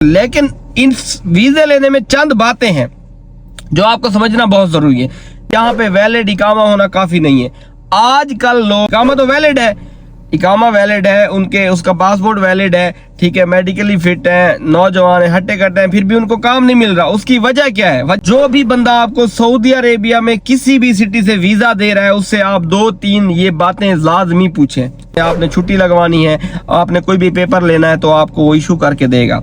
लेकिन इन वीजे लेने में चंद बातें हैं जो आपको समझना बहुत जरूरी है। यहाँ पे वैलिड इकामा होना काफी नहीं है। आजकल लोग इकामा तो वैलिड है, इकामा वैलिड है, उनके उसका पासपोर्ट वैलिड है, ठीक है, मेडिकली फिट है, नौजवान है, हट्टे कट्टे हैं, फिर भी उनको काम नहीं मिल रहा। उसकी वजह क्या है? जो भी बंदा आपको सऊदी अरेबिया में किसी भी सिटी से वीजा दे रहा है उससे आप 2-3 ये बातें लाजमी पूछें। आपने छुट्टी लगवानी है, आपने कोई भी पेपर लेना है तो आपको वो इशू करके देगा।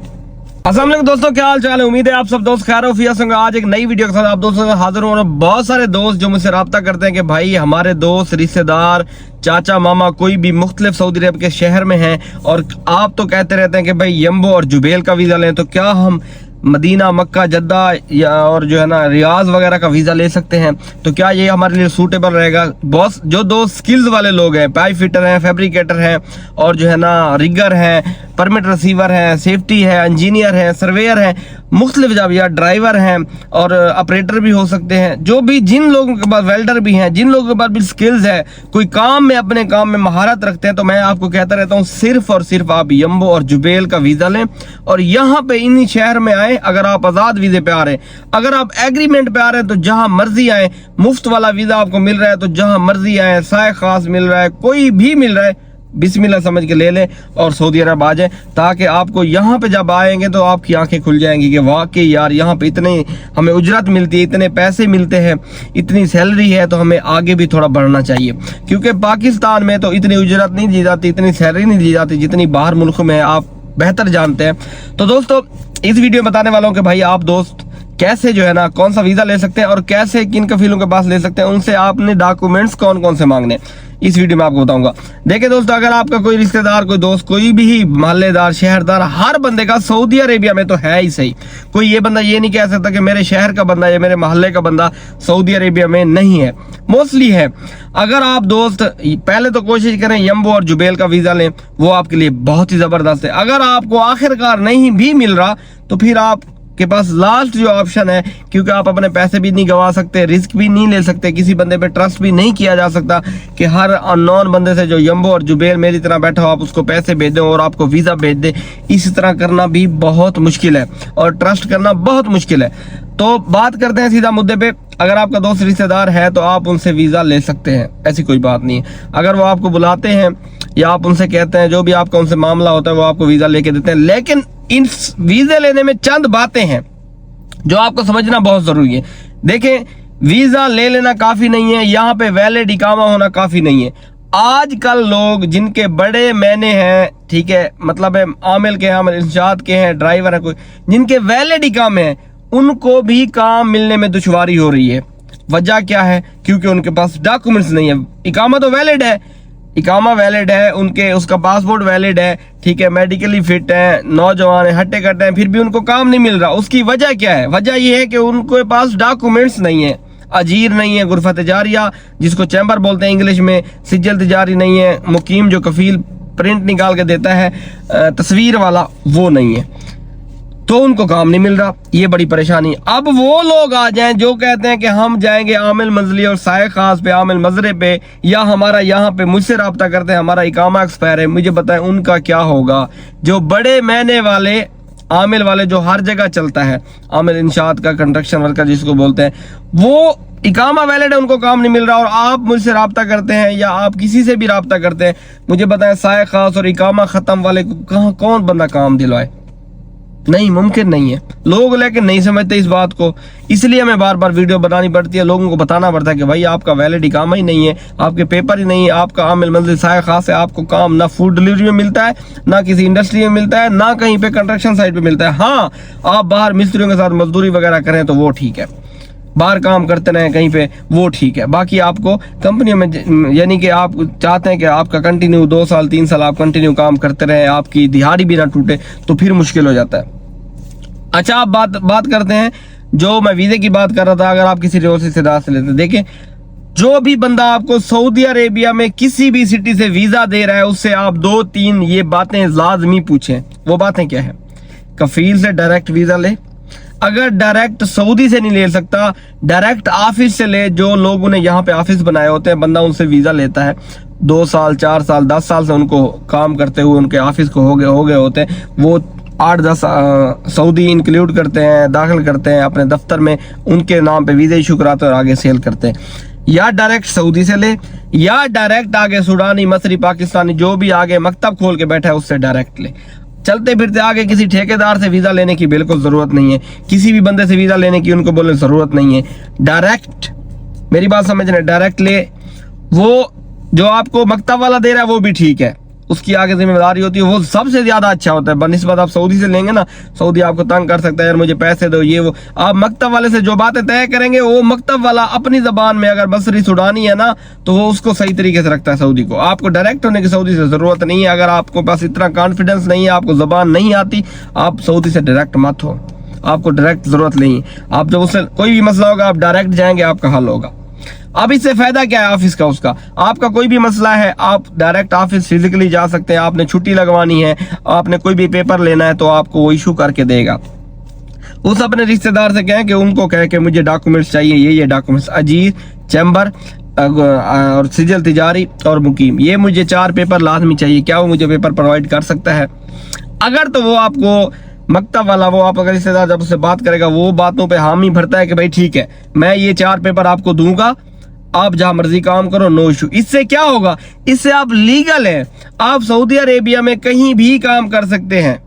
अस्सलाम वालेकुम दोस्तों, क्या हाल चाल है? उम्मीद है आप सब दोस्त खैर वफियत होंगे। आज एक नई वीडियो के साथ आप दोस्तों से हाजिर हूँ। और बहुत सारे दोस्त जो मुझसे रब्ता करते हैं कि भाई हमारे दोस्त, रिश्तेदार, चाचा, मामा कोई भी मुख्तलिफ सऊदी अरब के शहर में हैं और आप तो कहते रहते हैं कि भाई यम्बो और जुबैल का वीज़ा लें, तो क्या हम मदीना, मक्का, जद्दा या और जो है ना रियाज वगैरह का वीज़ा ले सकते हैं? तो क्या ये हमारे लिए सूटेबल रहेगा? बहुत जो दो स्किल्स वाले लोग हैं, पाइप फिटर हैं, फैब्रिकेटर हैं और जो है ना रिगर हैं, परमिट रिसीवर हैं, सेफ्टी है, इंजीनियर है, सर्वेयर है, मुख्तलिफ जॉब या ड्राइवर हैं और ऑपरेटर भी हो सकते हैं। जो भी जिन लोगों के पास वेल्डर भी हैं, जिन लोगों के पास भी स्किल्स है, कोई काम में अपने काम में महारत रखते हैं, तो मैं आपको कहता रहता हूँ सिर्फ और सिर्फ आप यम्बो और जुबैल का वीज़ा लें और यहाँ पे इन्हीं शहर में आए। अगर आप आज़ाद वीज़े पे आ रहे हैं, अगर आप एग्रीमेंट पे आ रहे हैं तो जहाँ मर्जी आए। मुफ्त वाला वीज़ा आपको मिल रहा है तो जहाँ मर्जी आए, साय खास मिल रहा है, कोई भी मिल रहा है, बिस्मिल्लाह समझ के ले लें और सऊदी अरब आ जाए, ताकि आपको यहाँ पे जब आएंगे तो आपकी आंखें खुल जाएंगी कि वाकई यार यहाँ पे इतने हमें उजरत मिलती है, इतने पैसे मिलते हैं, इतनी सैलरी है, तो हमें आगे भी थोड़ा बढ़ना चाहिए। क्योंकि पाकिस्तान में तो इतनी उजरत नहीं दी जाती, इतनी सैलरी नहीं दी जाती जितनी बाहर मुल्क में, आप बेहतर जानते हैं। तो दोस्तों इस वीडियो में बताने वाला हूँ कि भाई आप दोस्त कैसे जो है ना कौन सा वीज़ा ले सकते हैं और कैसे किन कफीलों के पास ले सकते हैं, उनसे आपने डॉक्यूमेंट्स कौन कौन से मांगने, इस वीडियो में आपको बताऊंगा। देखिए दोस्तों, अगर आपका कोई रिश्तेदार, कोई दोस्त, कोई भी मोहल्लेदार, शहरदार, हर बंदे का सऊदी अरेबिया में तो है ही सही। कोई ये बंदा ये नहीं कह सकता कि मेरे शहर का बंदा या मेरे मोहल्ले का बंदा सऊदी अरेबिया में नहीं है, मोस्टली है। अगर आप दोस्त पहले तो कोशिश करें यम्बो और जुबैल का वीज़ा लें, वो आपके लिए बहुत ही ज़बरदस्त है। अगर आपको आखिरकार नहीं भी मिल रहा तो फिर आप के पास लास्ट जो ऑप्शन है, क्योंकि आप अपने पैसे भी नहीं गंवा सकते, रिस्क भी नहीं ले सकते, किसी बंदे पे ट्रस्ट भी नहीं किया जा सकता कि हर अननोन बंदे से जो यम्बो और जुबैल मेरी तरह बैठा हो आप उसको पैसे भेज दें और आपको वीज़ा भेज दे। इस तरह करना भी बहुत मुश्किल है और ट्रस्ट करना बहुत मुश्किल है। तो बात करते हैं सीधा मुद्दे पे। अगर आपका दोस्त रिश्तेदार है तो आप उनसे वीज़ा ले सकते हैं, ऐसी कोई बात नहीं है। अगर वो आपको बुलाते हैं या आप उनसे कहते हैं, जो भी आपका उनसे मामला होता है वो आपको वीज़ा लेके देते हैं। लेकिन इन वीज़े लेने में चंद बातें हैं जो आपको समझना बहुत ज़रूरी है। देखें, वीज़ा ले लेना काफ़ी नहीं है, यहाँ पे वैलिड इकामा होना काफ़ी नहीं है। आजकल लोग जिनके बड़े मैंने हैं, ठीक है, मतलब है आमिल के हैं, आमिल इंशाद के हैं, ड्राइवर है, कोई जिनके वैलिड इकामे हैं, उनको भी काम मिलने में दुश्वारी हो रही है। वजह क्या है? क्योंकि उनके पास डॉक्यूमेंट्स नहीं है। इकामा तो वैलिड है, इकामा वैलिड है, उनके उसका पासपोर्ट वैलिड है, ठीक है, मेडिकली फिट है, नौजवान है, हट्टे कट्टे हैं, फिर भी उनको काम नहीं मिल रहा। उसकी वजह क्या है? वजह ये है कि उनके पास डॉक्यूमेंट्स नहीं है, अजीर नहीं है, गुरफा तिजारिया जिसको चैम्बर बोलते हैं इंग्लिश में, सिज्जल तिजारी नहीं है, मुकीम जो कफील प्रिंट निकाल के देता है तस्वीर वाला, वो नहीं है, तो उनको काम नहीं मिल रहा। ये बड़ी परेशानी। अब वो लोग आ जाएं जो कहते हैं कि हम जाएंगे आमिल मंजली और साय खास पे, आमिल मजरे पे, या हमारा यहाँ पे मुझसे रब्ता करते हैं, हमारा इकामा एक्सपायर है, मुझे बताएं उनका क्या होगा? जो बड़े महीने वाले आमिल वाले जो हर जगह चलता है, आमिल इंशाद का, कंस्ट्रक्शन वर्कर जिसको बोलते हैं, वो इकामा वैलिड है, उनको काम नहीं मिल रहा और आप मुझसे रब्ता करते हैं या आप किसी से भी रब्ता करते हैं, मुझे बताएं साय खास और इकामा खत्म वाले को कहाँ कौन बंदा काम दिलवाए? नहीं, मुमकिन नहीं है। लोग लेकिन नहीं समझते इस बात को, इसलिए हमें बार बार वीडियो बनानी पड़ती है, लोगों को बताना पड़ता है कि भाई आपका वैलिड इकामा ही नहीं है, आपके पेपर ही नहीं है, आपका आमिल मंजिल साय खास है, आपको काम ना फूड डिलीवरी में मिलता है, ना किसी इंडस्ट्री में मिलता है, ना कहीं पे कंस्ट्रक्शन साइट पे मिलता है। हाँ, आप बाहर मिस्त्रियों के साथ मजदूरी वगैरह करें तो वो ठीक है, बाहर काम करते रहें कहीं पे, वो ठीक है। बाकी आपको कंपनियों में, यानी कि आप चाहते हैं कि आपका कंटिन्यू 2 साल 3 साल आप कंटिन्यू काम करते रहें, आपकी दिहाड़ी भी ना टूटे, तो फिर मुश्किल हो जाता है। अच्छा, आप बात करते हैं, जो मैं वीज़े की बात कर रहा था, अगर आप किसी रिश्तेदार से लेते हैं, देखें, जो भी बंदा आपको सऊदी अरेबिया में किसी भी सिटी से वीज़ा दे रहा है उससे आप 2-3 ये बातें लाजमी पूछें। वो बातें क्या है? कफील से डायरेक्ट वीज़ा ले, अगर डायरेक्ट सऊदी से नहीं ले सकता, डायरेक्ट ऑफिस से ले। जो लोगों ने यहाँ पे ऑफिस बनाए होते हैं, बंदा उनसे वीज़ा लेता है, 2 साल 4 साल 10 साल से उनको काम करते हुए उनके ऑफिस को हो गए होते हैं, वो 8-10 सऊदी इंक्लूड करते हैं, दाखिल करते हैं अपने दफ्तर में, उनके नाम पे वीज़ा इशू कराते हैं और आगे सेल करते हैं। या डायरेक्ट सऊदी से ले, या डायरेक्ट आगे सूडानी, मसरी, पाकिस्तानी जो भी आगे मकतब खोल के बैठा है उससे डायरेक्ट ले। चलते फिरते आगे किसी ठेकेदार से वीज़ा लेने की बिल्कुल ज़रूरत नहीं है, किसी भी बंदे से वीज़ा लेने की उनको बोलने ज़रूरत नहीं है। डायरेक्ट, मेरी बात समझ रहे, डायरेक्ट ले। वो जो आपको मकतब वाला दे रहा है वो भी ठीक है, उसकी आगे जिम्मेदारी होती है, वो सबसे ज्यादा अच्छा होता है बनिस्बत आप सऊदी से लेंगे ना। सऊदी आपको तंग कर सकता है, यार मुझे पैसे दो, ये वो। आप मकतब वाले से जो बातें तय करेंगे, वो मकतब वाला अपनी जबान में, अगर बसरी सुडानी है ना, तो वो उसको सही तरीके से रखता है सऊदी को। आपको डायरेक्ट होने की सऊदी से जरूरत नहीं है। अगर आपको पास इतना कॉन्फिडेंस नहीं है, आपको जबान नहीं आती, आप सऊदी से डायरेक्ट मत हो, आपको डायरेक्ट जरूरत नहीं है। आप जब उससे कोई भी मसला होगा, आप डायरेक्ट जाएंगे, आपका हल होगा। अब इससे फायदा क्या है ऑफिस का? उसका आपका कोई भी मसला है, आप डायरेक्ट ऑफिस फिजिकली जा सकते हैं। आपने छुट्टी लगवानी है, आपने कोई भी पेपर लेना है, तो आपको वो इशू करके देगा। उस अपने रिश्तेदार से कहें कि उनको कहे कि मुझे डॉक्यूमेंट्स चाहिए, ये डॉक्यूमेंट्स, अजीर, चैम्बर और सिजल तिजारी और मुकीम, ये मुझे 4 पेपर लाजमी चाहिए, क्या वो मुझे पेपर प्रोवाइड कर सकता है? अगर तो वो आपको मकतब वाला, वो आप अगर रिश्तेदार जब उससे बात करेगा, वो बातों पे हामी भरता है कि भाई ठीक है, मैं ये 4 पेपर आपको दूंगा, आप जहां मर्जी काम करो, नो इशू। इससे क्या होगा? इससे आप लीगल हैं, आप सऊदी अरेबिया में कहीं भी काम कर सकते हैं।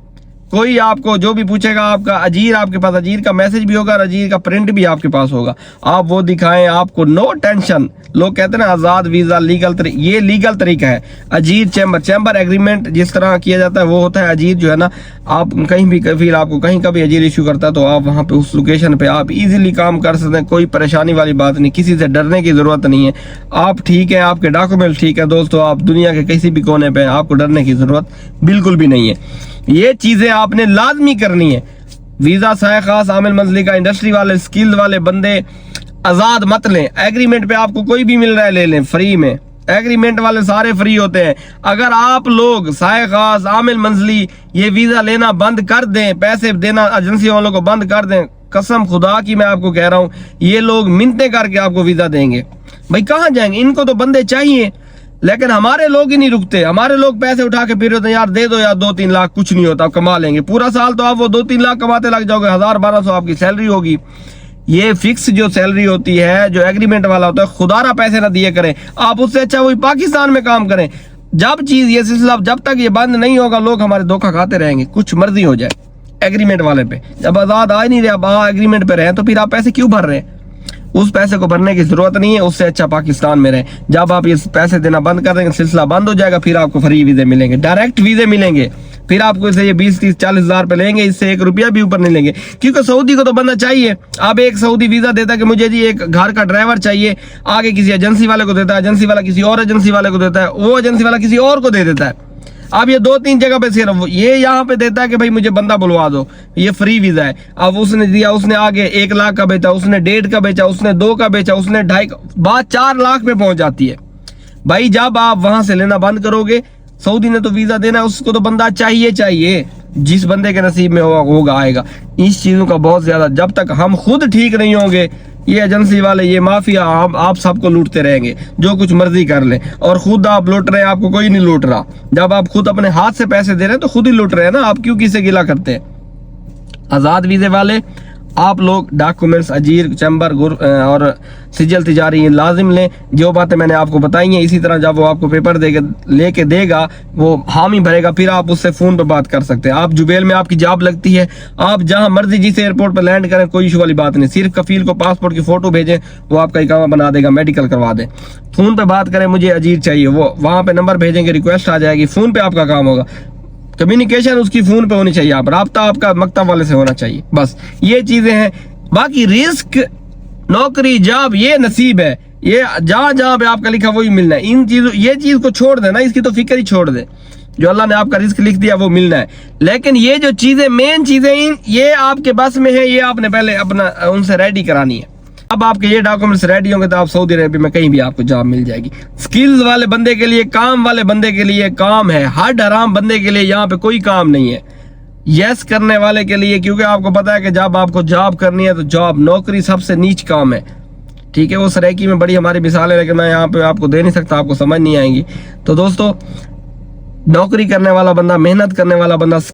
कोई आपको जो भी पूछेगा, आपका अजीर, आपके पास अजीर का मैसेज भी होगा और अजीर का प्रिंट भी आपके पास होगा, आप वो दिखाएं, आपको नो टेंशन। लोग कहते हैं ना आज़ाद वीज़ा लीगल, ये लीगल तरीका है। अजीर चैम्बर एग्रीमेंट जिस तरह किया जाता है वो होता है। अजीर जो है ना, आप कहीं भी फिर आपको कहीं का भी अजीर इशू करता है, तो आप वहाँ पे उस लोकेशन पे आप इजीली काम कर सकते हैं। कोई परेशानी वाली बात नहीं, किसी से डरने की जरूरत नहीं है। आप ठीक है, आपके डॉक्यूमेंट ठीक है। दोस्तों, आप दुनिया के किसी भी कोने पे, आपको डरने की जरूरत बिल्कुल भी नहीं है। ये चीजें आपने लाजमी करनी है। वीजा साय खास, आमिल मंजली का, इंडस्ट्री वाले, स्किल वाले बंदे आजाद मत लें। एग्रीमेंट पे आपको कोई भी मिल रहा है ले लें फ्री में, एग्रीमेंट वाले सारे फ्री होते हैं। अगर आप लोग साय खास, आमिल मंजली ये वीजा लेना बंद कर दें, पैसे देना एजेंसी वालों को बंद कर दें, कसम खुदा की मैं आपको कह रहा हूं, ये लोग मिन्नतें करके आपको वीजा देंगे। भाई कहाँ जाएंगे? इनको तो बंदे चाहिए, लेकिन हमारे लोग ही नहीं रुकते। हमारे लोग पैसे उठा के फिर होते हैं, यार दे दो यार 2-3 लाख, कुछ नहीं होता, कमा लेंगे पूरा साल, तो आप वो 2-3 लाख कमाते लग जाओगे, 1000-1200 आपकी सैलरी होगी। ये फिक्स जो सैलरी होती है, जो एग्रीमेंट वाला होता है, खुदारा पैसे ना दिए करें आप, उससे अच्छा वही पाकिस्तान में काम करें। जब चीज ये सिलसिला जब तक ये बंद नहीं होगा, लोग हमारे धोखा खाते रहेंगे, कुछ मर्जी हो जाए एग्रीमेंट वाले पे। जब आजाद आ ही नहीं रहे, आप एग्रीमेंट पे रहे, तो फिर आप पैसे क्यों भर रहे हैं? उस पैसे को भरने की जरूरत नहीं है, उससे अच्छा पाकिस्तान में रहे। जब आप ये पैसे देना बंद कर देंगे, सिलसिला बंद हो जाएगा, फिर आपको फ्री वीजे मिलेंगे, डायरेक्ट वीजे मिलेंगे। फिर आपको इसे ये 20-30-40 हजार पे लेंगे, इससे 1 रुपया भी ऊपर नहीं लेंगे, क्योंकि सऊदी को तो बंदा चाहिए। अब एक सऊदी वीजा देता है कि मुझे जी एक घर का ड्राइवर चाहिए, आगे किसी एजेंसी वाले को देता है, एजेंसी वाला किसी और एजेंसी वाले को देता है, वो एजेंसी वाला किसी और को दे देता है। अब ये 2-3 जगह पे सिर्फ ये यहाँ पे देता है कि भाई मुझे बंदा बुलवा दो, ये फ्री वीजा है। अब उसने दिया, उसने आगे 1 लाख का बेचा, उसने 1.5 का बेचा, उसने 2 का बेचा, उसने 2.5 बात 4 लाख पे पहुंच जाती है। भाई जब आप वहां से लेना बंद करोगे, सऊदी ने तो वीजा देना है, उसको तो बंदा चाहिए, जिस बंदे के नसीब में होगा आएगा। इस चीजों का बहुत ज्यादा, जब तक हम खुद ठीक नहीं होंगे, ये एजेंसी वाले, ये माफिया, आप सबको लूटते रहेंगे, जो कुछ मर्जी कर ले। और खुद आप लूट रहे हैं, आपको कोई नहीं लूट रहा। जब आप खुद अपने हाथ से पैसे दे रहे हैं तो खुद ही लूट रहे हैं ना, आप क्यों किसे गिला करते हैं? आजाद वीजे वाले आप लोग डॉक्यूमेंट्स, अजीर, चैम्बर और सिजल तिजारी लाजिम लें। जो बातें मैंने आपको बताई हैं, इसी तरह जब वो आपको पेपर लेके देगा, वो हामी भरेगा, फिर आप उससे फोन पे बात कर सकते हैं। आप जुबेल में आपकी जॉब लगती है, आप जहां मर्जी जिस एयरपोर्ट पर लैंड करें, कोई इशू वाली बात नहीं। सिर्फ कफील को पासपोर्ट की फोटो भेजें, वो आपका इकामा बना देगा, मेडिकल करवा दें। फोन पे बात करें, मुझे अजीर चाहिए, वो वहां पे नंबर भेजेंगे, रिक्वेस्ट आ जाएगी, फोन पे आपका काम होगा। कम्युनिकेशन उसकी फोन पे होनी चाहिए, आप राब्ता आपका मकतब वाले से होना चाहिए, बस ये चीजें हैं। बाकी रिस्क, नौकरी, जॉब, ये नसीब है, ये जहां पे आपका लिखा वही मिलना है। इन चीजों, ये चीज को छोड़ देना, इसकी तो फिक्र ही छोड़ दे। जो अल्लाह ने आपका रिस्क लिख दिया वो मिलना है, लेकिन ये जो चीजें, मेन चीजें, ये आपके बस में है, ये आपने पहले अपना उनसे रेडी करानी है। अब आपके ये डॉक्यूमेंट्स रेडी होंगे तो आप सऊदी अरेबिया में कहीं भी आपको जॉब मिल जाएगी। स्किल्स वाले बंदे के लिए, काम वाले बंदे के लिए काम है, हर हराम बंदे के लिए यहाँ पे कोई काम नहीं है। यस करने वाले के लिए, क्योंकि आपको पता है कि जब आपको जॉब करनी है तो जॉब, नौकरी सबसे नीच काम है, ठीक है। वो सरेकी में बड़ी हमारी मिसाल है, लेकिन मैं यहाँ पे आपको दे नहीं सकता, आपको समझ नहीं आएंगी। तो दोस्तों, नौकरी करने वाला बंदा, मेहनत करने वाला बंदा,